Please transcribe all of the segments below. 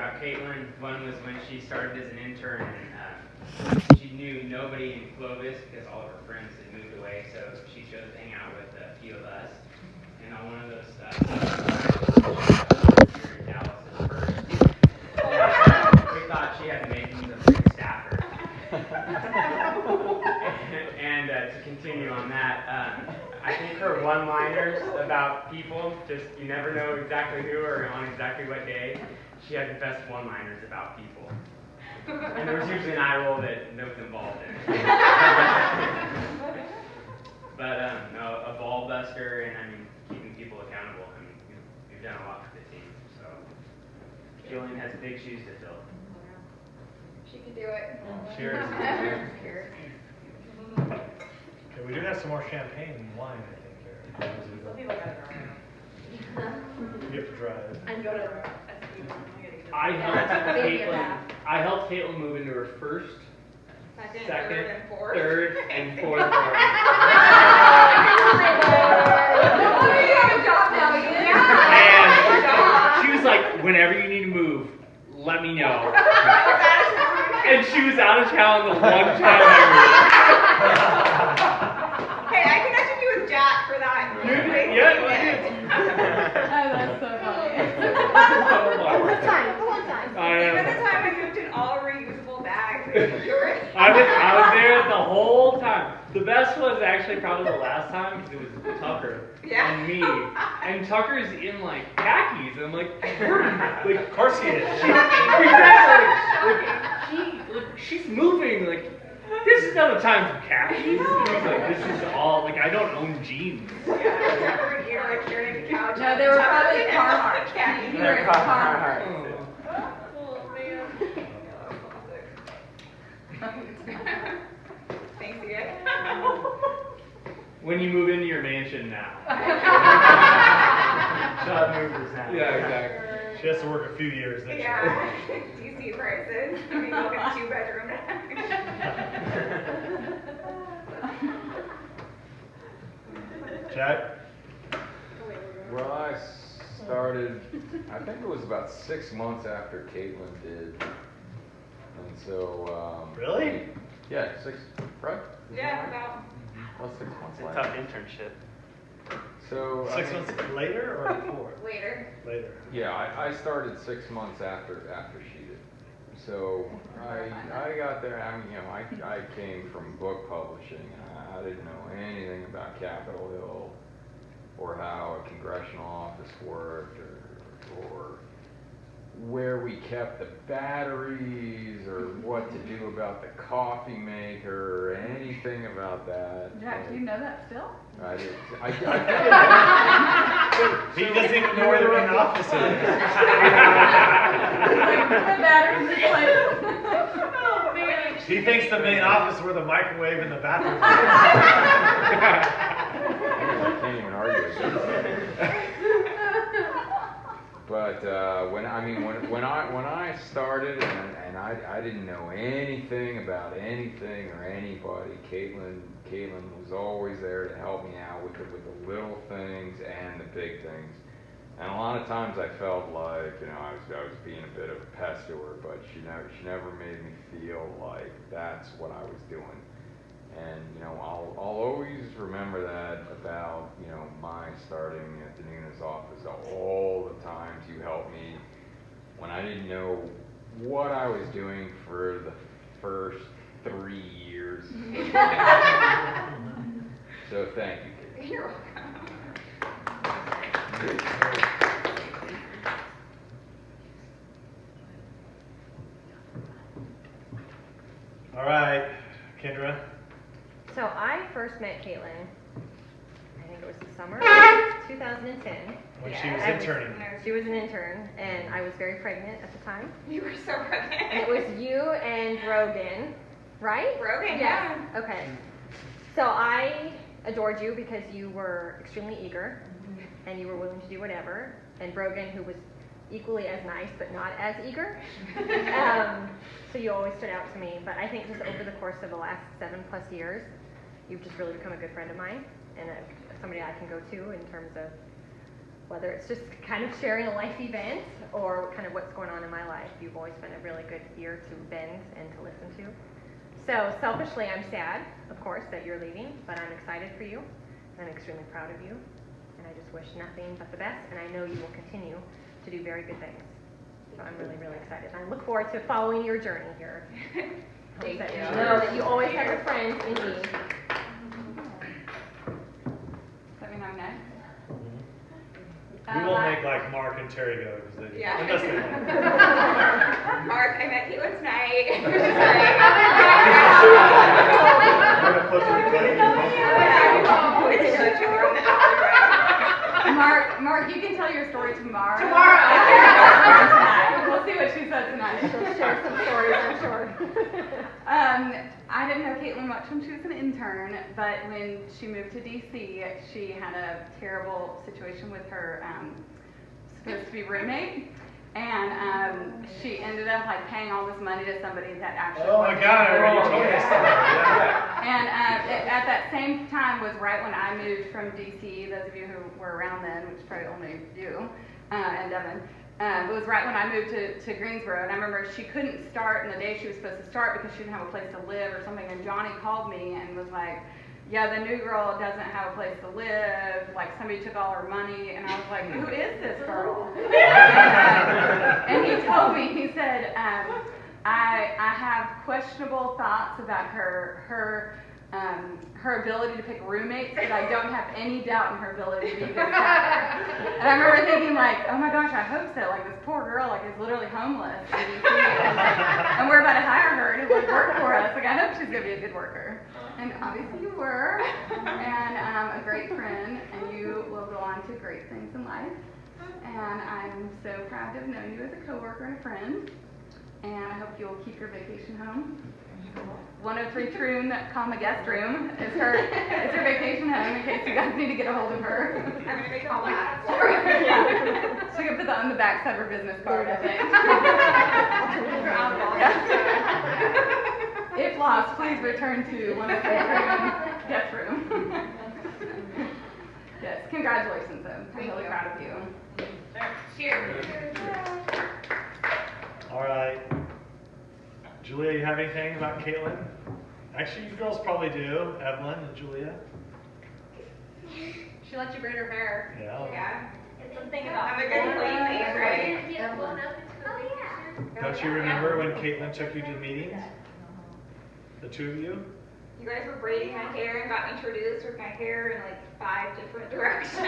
about Caitlin. One was when she started as an intern, and she knew nobody in Clovis because all of her friends had moved away, so she chose to hang out with a few of us. And on one of those here in Dallas at first, we thought she had the makings of a good staffer. And to continue on that, I think her one-liners about people, just you never know exactly who or on exactly what day, she had the best one-liners about people. And there was usually an eye roll that was involved in it. But no, a ball buster and keeping people accountable. You've done a lot for the team. So Jillian has big shoes to fill. She can do it. Cheers. Okay, we do have some more champagne and wine, I think. Some people gotta drive. You have to drive. And go to SB. I helped Caitlin move into her first, second, third, and fourth party. You have a job now, And she was like, whenever you need to move, let me know. And she was out of town the one time I Hey, I connected you with Jack for that. moved. That's so funny. One time. I Even the know. time I moved in all reusable bags. I was there the whole time. The best was actually probably the last time because it was Tucker and me. And Tucker's in like khakis. And I'm like, Of course he is. She's moving. Like, this is not a time for khakis. He's like, this is all like I don't own jeans. Yeah, you're like carrying the couch. No, they were probably Carhartt. Khaki. They're Carhartt. Oh, man. Thanks again. When you move into your mansion now. Shot movers now. Yeah, exactly. She has to work a few years next year. Yeah. DC prices. I mean, look at 2-bedroom now. Jack? Well, I started, I think it was about 6 months after Caitlin did. And so, Really? Yeah, right? Yeah, about. Well, 6 months later. Tough internship. So, 6 months later or before? Later. Later. Yeah, I started 6 months after she did. So I got there. I came from book publishing. I didn't know anything about Capitol Hill or how a congressional office worked or where we kept the batteries or what to do about the coffee maker or anything about that. Jack, do you know that still? I did. He doesn't even know where the main office is. The batteries in place. Oh, man. He thinks the main office is where the microwave and the bathroom is. I can't even argue against that. But when I started and I didn't know anything about anything or anybody, Caitlin was always there to help me out with the little things and the big things. And a lot of times I felt like I was being a bit of a pest to her, but she never made me feel like that's what I was doing. And I'll always remember that about my starting at the Nunes office. All the times you helped me when I didn't know what I was doing for the first 3 years. So thank you, Kate. You're welcome. All right, Kendra. So I first met Caitlin, I think it was the summer of 2010. When she was interning. She was an intern, and I was very pregnant at the time. You were so pregnant. And it was you and Brogan, right? Brogan, yes. Okay. So I adored you because you were extremely eager, and you were willing to do whatever. And Brogan, who was equally as nice but not as eager. So you always stood out to me. But I think just over the course of the last 7+ years, you've just really become a good friend of mine and somebody I can go to in terms of whether it's just kind of sharing a life event or kind of what's going on in my life. You've always been a really good ear to bend and to listen to. So selfishly, I'm sad, of course, that you're leaving, but I'm excited for you. I'm extremely proud of you, and I just wish nothing but the best, and I know you will continue to do very good things. So I'm really, really excited. I look forward to following your journey here. Thank Hope that you. you know that you always have a friend in me. Does that mean I'm next? We won't make like Mark and Terry go because they. Yeah. Unless they want. Mark, I met Caitlin tonight. We're gonna put some recording in the phone. We get to know each other on the outside. Mark, you can tell your story tomorrow. Tomorrow. We'll see what she says tonight. She'll share some stories, I'm sure. I didn't know Caitlin much when she was an intern, but when she moved to DC, she had a terrible situation with her supposed to be roommate, and she ended up like paying all this money to somebody that actually. Oh my God! I already told you yeah. this story. Yeah. And at that same time was right when I moved from DC. Those of you who were around then, which is probably only you and Devin. It was right when I moved to Greensboro, and I remember she couldn't start in the day she was supposed to start because she didn't have a place to live or something, and Johnny called me and was like, yeah, the new girl doesn't have a place to live, like somebody took all her money, and I was like, who is this girl? And he told me, he said, I have questionable thoughts about her ability to pick roommates, but I don't have any doubt in her ability to be a good father. And I remember thinking like, oh my gosh, I hope so. Like this poor girl, like is literally homeless in DC, and we're about to hire her to like work for us. Like I hope she's gonna be a good worker. And obviously you were, and a great friend, and you will go on to great things in life. And I'm so proud to have known you as a coworker and a friend. And I hope you'll keep your vacation home. 103 Troon, guest room is her vacation home in case you guys need to get a hold of her. I'm gonna make all that. She can put that on the back side of her business card, I think. If lost, please return to 103 Troon guest room. Yes, congratulations though. I'm really proud of you. Cheers. All right. Julia, you have anything about Caitlin? Actually, you girls probably do. Evelyn and Julia. She lets you braid her hair. Yeah. Yeah. It's something about. I'm a good playmate, right? Don't you remember when Caitlin took you to meetings? The two of you? You guys were braiding my hair and got introduced with my hair in like 5 different directions.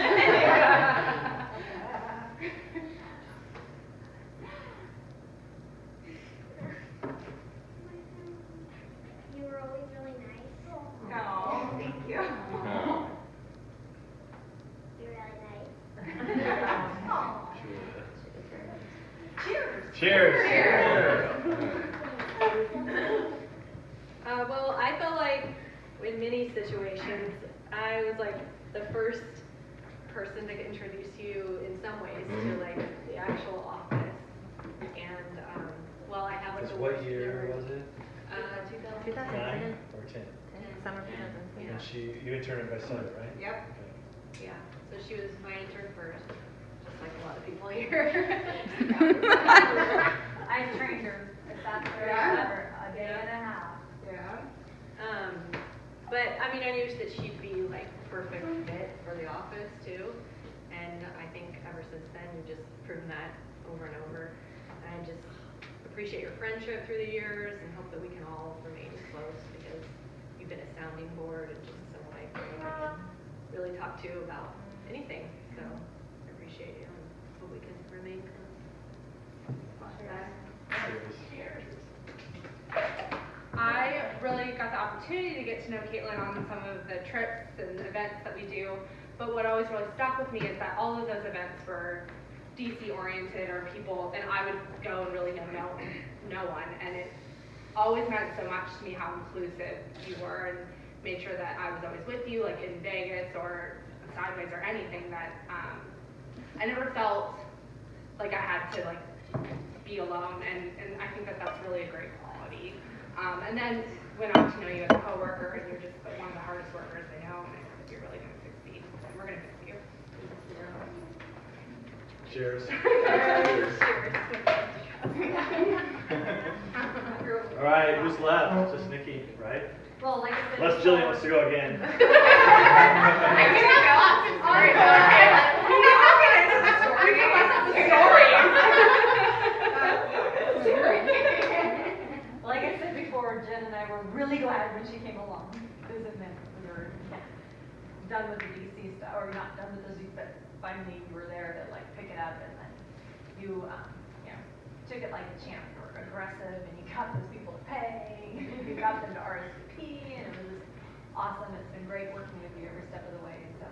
You were always really nice. Oh, thank you. Oh. You're really nice. Cheers. Cheers. Well, I felt like in many situations, I was like the first person to introduce you in some ways to like the actual office. And while I have like the What worst year memory- was it? 2000. 9 or 10? Summer 2000. And you interned by summer, right? Yep. Yeah, so she was my intern first, just like a lot of people here. I trained her, if that's for a day and a half. Yeah. But I mean, I knew that she'd be like perfect fit for the office too, and I think ever since then we've just proven that over and over. And I just appreciate your friendship through the years and hope that we can all remain close because you've been a sounding board and just someone I feel like I can really talk to about anything. So I appreciate you and hope we can remain close. Cheers. I really got the opportunity to get to know Caitlin on some of the trips and events that we do, but what always really stuck with me is that all of those events were DC oriented or people, and I would go and really know no one, and it always meant so much to me how inclusive you were and made sure that I was always with you, like in Vegas or Sideways or anything that I never felt like I had to like be alone, and I think that that's really a great quality. And then went on to know you as a coworker, and you're just one of the hardest workers I know, and I think you're really going to succeed. And we're going to miss you. Cheers. Cheers. All right, who's left? Just Nikki, right? Well, like I said. Unless Jillian wants to go again. I can't go on some stories. You know, we'll get into the story. We can listen to stories. Like I said before, Jen and I were really glad when she came along, because it meant we were done with the DC stuff, or not done with the Z, but finally you were there to like pick it up, and then you know, took it like a champ. You were aggressive, and you got those people to pay, you got them to RSVP, and it was just awesome. It's been great working with you every step of the way, so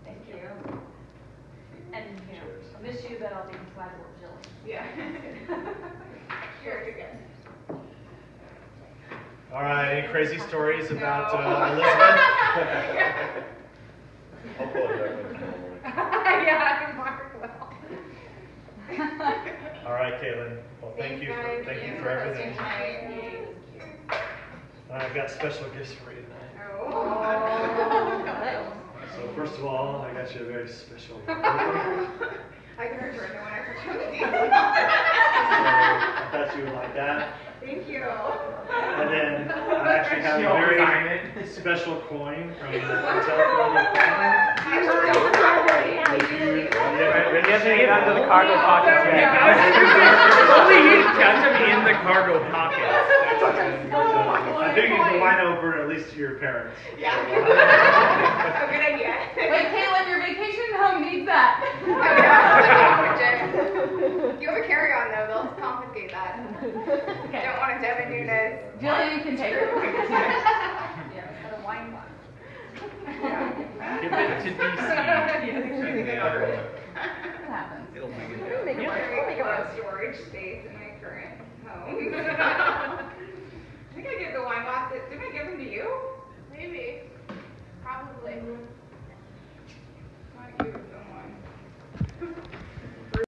thank you. And you know, I'll miss you, but I'll be glad to work with Jillian. Yeah. Cheers again. All right, any crazy stories about Elizabeth? I'll pull it back in tomorrow. Yeah, Mark will. All right, Caitlin. Well, thank you for everything. I've got special gifts for you tonight. Oh. So first of all, I got you a very special gift. I can return the one I returned. So I thought you would like that. Thank you. And then I actually have a She'll design very it. special coin from the hotel California. He hasn't even gotten to the cargo pockets yet. Only you catch him in the cargo pocket. I think you can wine over at least to your parents. Yeah. Oh, good idea. Wait, Caitlin, your vacation home needs that. You have a carry-on though, they'll confiscate that. Okay. Don't want a Devin Nunes. Jillian can take it. Yeah, for the wine box. Give it to DC.